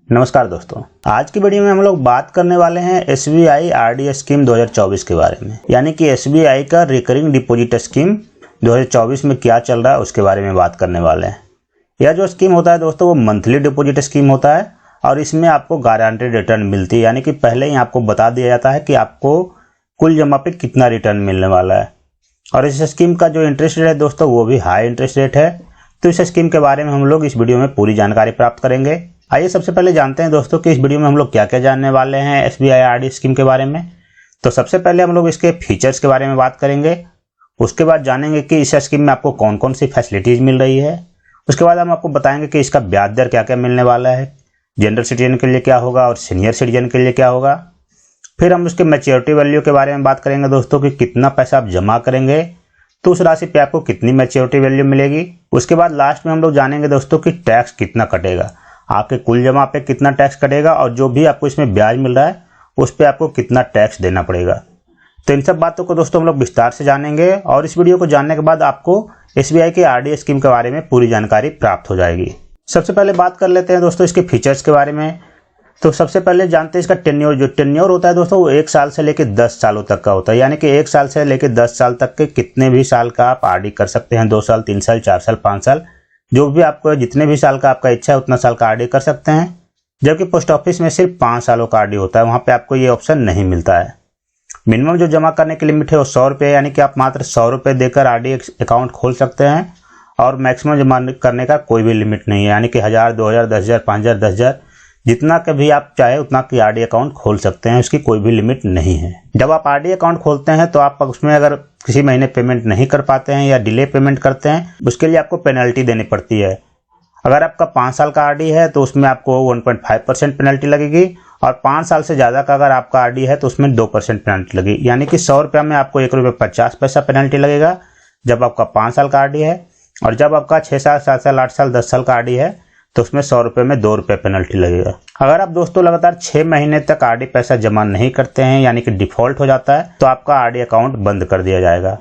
नमस्कार दोस्तों, आज की वीडियो में हम लोग बात करने वाले हैं SBI RD स्कीम 2024 के बारे में। यानी कि SBI का रिकरिंग डिपॉजिट स्कीम 2024 में क्या चल रहा है उसके बारे में बात करने वाले हैं। यह जो स्कीम होता है दोस्तों वो मंथली डिपॉजिट स्कीम होता है और इसमें आपको गारंटेड रिटर्न मिलती है। यानी कि पहले ही आपको बता दिया जाता है कि आपको कुल जमा पे कितना रिटर्न मिलने वाला है। और इस स्कीम का जो इंटरेस्ट रेट है दोस्तों वो भी हाई इंटरेस्ट रेट है। तो इस स्कीम के बारे में हम लोग इस वीडियो में पूरी जानकारी प्राप्त करेंगे। आइए सबसे पहले जानते हैं दोस्तों कि इस वीडियो में हम लोग क्या क्या जानने वाले हैं SBI RD स्कीम के बारे में। तो सबसे पहले हम लोग इसके फीचर्स के बारे में बात करेंगे। उसके बाद जानेंगे कि इस स्कीम में आपको कौन कौन सी फैसिलिटीज़ मिल रही है। उसके बाद हम आपको बताएंगे कि इसका ब्याज दर क्या क्या मिलने वाला है, जनरल सिटीजन के लिए क्या होगा और सीनियर सिटीजन के लिए क्या होगा। फिर हम उसके मैच्योरिटी वैल्यू के बारे में बात करेंगे दोस्तों कि कितना पैसा आप जमा करेंगे तो उस राशि पे आपको कितनी मैच्योरिटी वैल्यू मिलेगी। उसके बाद लास्ट में हम लोग जानेंगे दोस्तों कि टैक्स कितना कटेगा, आपके कुल जमा पे कितना टैक्स कटेगा और जो भी आपको इसमें ब्याज मिल रहा है उस पर आपको कितना टैक्स देना पड़ेगा। तो इन सब बातों को दोस्तों हम लोग विस्तार से जानेंगे और इस वीडियो को जानने के बाद आपको SBI के RD स्कीम के बारे में पूरी जानकारी प्राप्त हो जाएगी। सबसे पहले बात कर लेते हैं दोस्तों इसके फीचर्स के बारे में। तो सबसे पहले जानते हैं इसका टेन्योर। जो टेन्योर होता है दोस्तों वो 1 साल से लेकर 10 सालों तक का होता है। यानी कि 1 साल से लेकर 10 साल तक के कितने भी साल का आप RD कर सकते हैं। 2 साल, 3 साल, 4 साल, 5 साल, जो भी आपको जितने भी साल का आपका इच्छा है उतना साल का RD कर सकते हैं। जबकि पोस्ट ऑफिस में सिर्फ 5 सालों का RD होता है, वहाँ पे आपको ये ऑप्शन नहीं मिलता है। मिनिमम जो जमा करने की लिमिट है वो 100 रुपये, यानी कि आप मात्र 100 रुपये देकर RD अकाउंट खोल सकते हैं और मैक्सिमम जमा करने का कोई भी लिमिट नहीं है। यानी कि 1000, 2000, 10,000, 5,000, 10,000 जितना कभी आप चाहे उतना की RD अकाउंट खोल सकते हैं, उसकी कोई भी लिमिट नहीं है। जब आप RD अकाउंट खोलते हैं तो आप उसमें अगर किसी महीने पेमेंट नहीं कर पाते हैं या डिले पेमेंट करते हैं उसके लिए आपको पेनल्टी देनी पड़ती है। अगर आपका 5 साल का RD है तो उसमें आपको 1.5% पेनल्टी लगेगी और 5 साल से ज़्यादा का अगर आपका RD है तो उसमें 2% पेनल्टी लगेगी। यानी कि 100 रुपये में आपको 1 रुपये 50 पैसा पेनल्टी लगेगा जब आपका 5 साल का RD है। और जब आपका 6 साल, 7 साल, 8 साल, 10 साल का RD है तो उसमें 100 रुपये में 2 रुपये पेनल्टी लगेगा। अगर आप दोस्तों लगातार 6 महीने तक RD पैसा जमा नहीं करते हैं यानी कि डिफॉल्ट हो जाता है तो आपका RD अकाउंट बंद कर दिया जाएगा।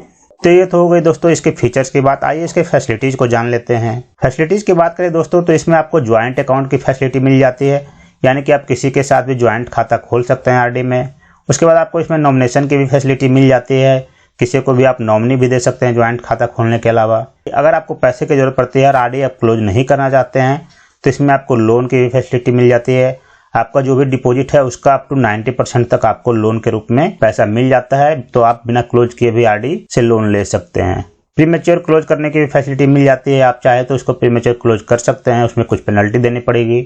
तो ये तो हो गई दोस्तों इसके फीचर्स की बात। आइए इसके फैसिलिटीज़ को जान लेते हैं। फैसिलिटीज़ की बात करें दोस्तों तो इसमें आपको ज्वाइंट अकाउंट की फैसिलिटी मिल जाती है। यानी कि आप किसी के साथ भी ज्वाइंट खाता खोल सकते हैं RD में। उसके बाद आपको इसमें नॉमिनेशन की भी फैसिलिटी मिल जाती है, किसी को भी आप नॉमिनी भी दे सकते हैं ज्वाइंट खाता खोलने के अलावा। अगर आपको पैसे की जरूरत पड़ती है और RD आप क्लोज नहीं करना चाहते हैं तो इसमें आपको लोन की भी फैसिलिटी मिल जाती है। आपका जो भी डिपॉजिट है उसका अप टू 90% तक आपको लोन के रूप में पैसा मिल जाता है, तो आप बिना क्लोज किए भी RD से लोन ले सकते हैं। प्रीमेच्योर क्लोज करने की भी फैसिलिटी मिल जाती है, आप चाहे तो उसको प्रीमेच्योर क्लोज कर सकते हैं, उसमें कुछ पेनल्टी देनी पड़ेगी।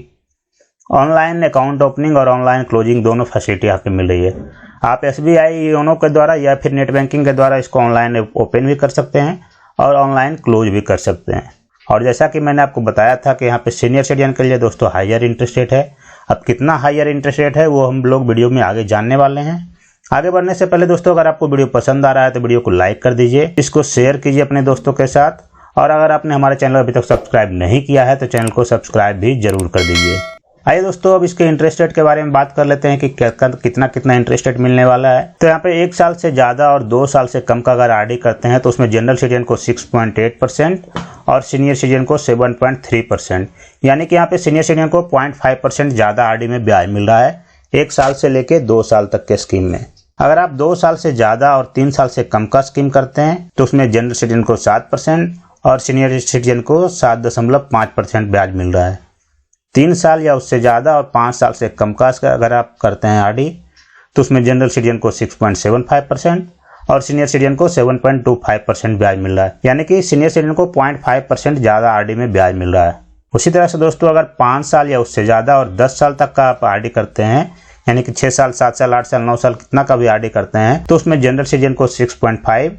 ऑनलाइन अकाउंट ओपनिंग और ऑनलाइन क्लोजिंग दोनों फैसिलिटी यहाँ पे मिल रही है। आप SBI योनो के द्वारा या फिर नेट बैंकिंग के द्वारा इसको ऑनलाइन ओपन भी कर सकते हैं और ऑनलाइन क्लोज भी कर सकते हैं। और जैसा कि मैंने आपको बताया था कि यहाँ पे सीनियर सिटीजन के लिए दोस्तों हायर इंटरेस्ट रेट है। अब कितना हायर इंटरेस्ट रेट है वो हम लोग वीडियो में आगे जानने वाले हैं। आगे बढ़ने से पहले दोस्तों अगर आपको वीडियो पसंद आ रहा है तो वीडियो को लाइक कर दीजिए, इसको शेयर कीजिए अपने दोस्तों के साथ और अगर आपने हमारे चैनल अभी तक सब्सक्राइब नहीं किया है तो चैनल को सब्सक्राइब भी जरूर कर दीजिए। आइए दोस्तों अब इसके इंटरेस्ट रेट के बारे में बात कर लेते हैं कि कितना इंटरेस्ट रेट मिलने वाला है। तो यहाँ पे 1 साल से ज़्यादा और 2 साल से कम का अगर RD करते हैं तो उसमें जनरल सिटीजन को 6.8% और सीनियर सिटीजन को 7.3%। यानी कि यहाँ पे सीनियर सिटीजन को 0.5% ज़्यादा RD में ब्याज मिल रहा है 1 साल से लेके 2 साल तक के स्कीम में। अगर आप 2 साल से ज़्यादा और 3 साल से कम का स्कीम करते हैं तो उसमें जनरल सिटीजन को 7% और सीनियर सिटीजन को 7.5% ब्याज मिल रहा है। 3 साल या उससे ज़्यादा और 5 साल से कम का अगर आप करते हैं RD तो उसमें जनरल सिटीजन को 6.75% और सीनियर सिटीजन को 7.25% ब्याज मिल रहा है। यानी कि सीनियर सिटीजन को 0.5% ज़्यादा RD में ब्याज मिल रहा है। उसी तरह से दोस्तों अगर 5 साल या उससे ज़्यादा और 10 साल तक का आप RD करते हैं यानी कि 6 साल, 7 साल, 8 साल, 9 साल कितना का भी RD करते हैं तो उसमें जनरल सिटीजन को 6.5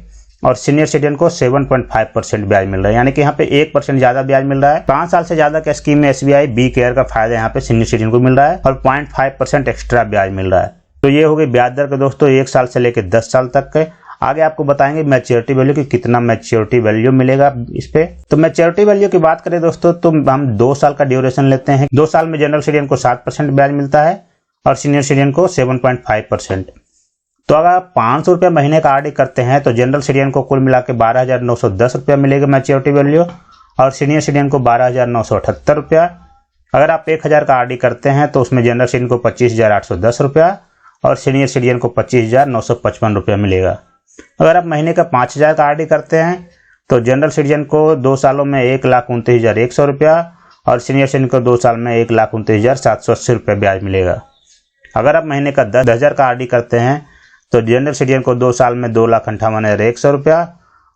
और सीनियर सिटीजन को 7.5% ब्याज मिल रहा है। यानी कि यहाँ पे 1% ज़्यादा ब्याज मिल रहा है। 5 साल से ज़्यादा के स्कीम में SBI बी केयर का फायदा यहाँ पे सीनियर सिटीजन को मिल रहा है और 0.5% एक्स्ट्रा ब्याज मिल रहा है। तो ये हो गई ब्याज दर के दोस्तों 1 साल से लेकर 10 साल तक के। आगे आपको बताएंगे मैच्योरिटी वैल्यू की कितना मैच्योरिटी वैल्यू मिलेगा इस पे। तो मैच्योरिटी वैल्यू की बात करें दोस्तों तो हम 2 साल का ड्यूरेशन लेते हैं। 2 साल में जनरल सिटीजन को 7% ब्याज मिलता है और सीनियर सिटीजन को 7.5%। तो अगर आप 500 रुपये महीने का RD करते हैं तो जनरल सिटीजन को कुल मिला के 12,910 रुपया मिलेगा मैच्योरिटी वैल्यू और सीनियर सिटीजन को 12,978 रुपया अगर आप 1000 का आरडी करते हैं तो उसमें जनरल सिटीजन को 25,810 रुपया और सीनियर सिटीजन को 25,955 रुपया मिलेगा। अगर आप महीने का 5,000 का आरडी करते हैं तो जनरल सिटीजन को 2 सालों में 1,29,100 रुपया और सीनियर सिटीजन को 2 साल में 1,29,780 रुपया ब्याज मिलेगा। अगर आप महीने का 10,000 का आरडी करते हैं तो जनरल सिटीजन को 2 साल में 2,58,100 रुपया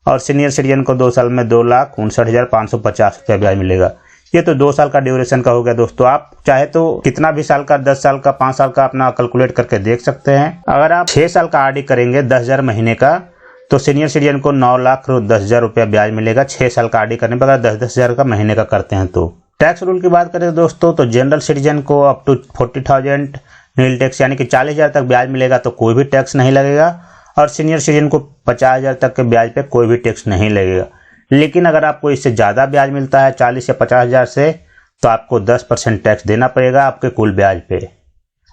और सीनियर सिटीजन को 2 साल में 2,59,550 रुपया ब्याज मिलेगा। ये तो 2 साल का ड्यूरेशन का हो गया दोस्तों। आप चाहे तो कितना भी साल का, 10 साल का, 5 साल का अपना कैलकुलेट करके देख सकते हैं। अगर आप 6 साल का आरडी करेंगे 10,000 महीने का तो सीनियर सिटीजन को 9,10,000 रुपया ब्याज मिलेगा 6 साल का आरडी करने पर, अगर 10,000 का महीने का करते हैं तो। टैक्स रूल की बात करें दोस्तों तो जनरल सिटीजन को अप टू 40,000 नील टैक्स यानी कि 40,000 तक ब्याज मिलेगा तो कोई भी टैक्स नहीं लगेगा और सीनियर सिटीजन को 50,000 तक के ब्याज पे कोई भी टैक्स नहीं लगेगा। लेकिन अगर आपको इससे ज़्यादा ब्याज मिलता है 40 या 50,000 से तो आपको 10% टैक्स देना पड़ेगा आपके कुल ब्याज पे।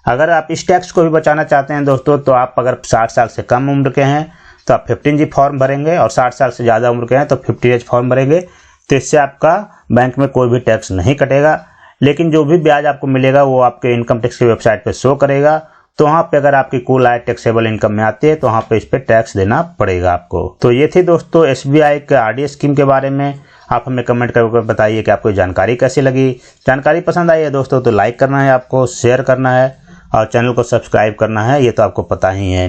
अगर आप इस टैक्स को भी बचाना चाहते हैं दोस्तों तो आप अगर 60 साल से कम उम्र के हैं तो आप 15G फॉर्म भरेंगे और 60 साल से ज़्यादा उम्र के हैं तो 50H फॉर्म भरेंगे, तो इससे आपका बैंक में कोई भी टैक्स नहीं कटेगा। लेकिन जो भी ब्याज आपको मिलेगा वो आपके इनकम टैक्स की वेबसाइट पे शो करेगा, तो वहाँ पे अगर आपकी कुल आय टैक्सेबल इनकम में आती है तो वहाँ पे इस पे टैक्स देना पड़ेगा आपको। तो ये थी दोस्तों SBI के RD स्कीम के बारे में। आप हमें कमेंट करके बताइए कि आपको जानकारी कैसी लगी। जानकारी पसंद आई है दोस्तों तो लाइक करना है, आपको शेयर करना है और चैनल को सब्सक्राइब करना है, ये तो आपको पता ही है।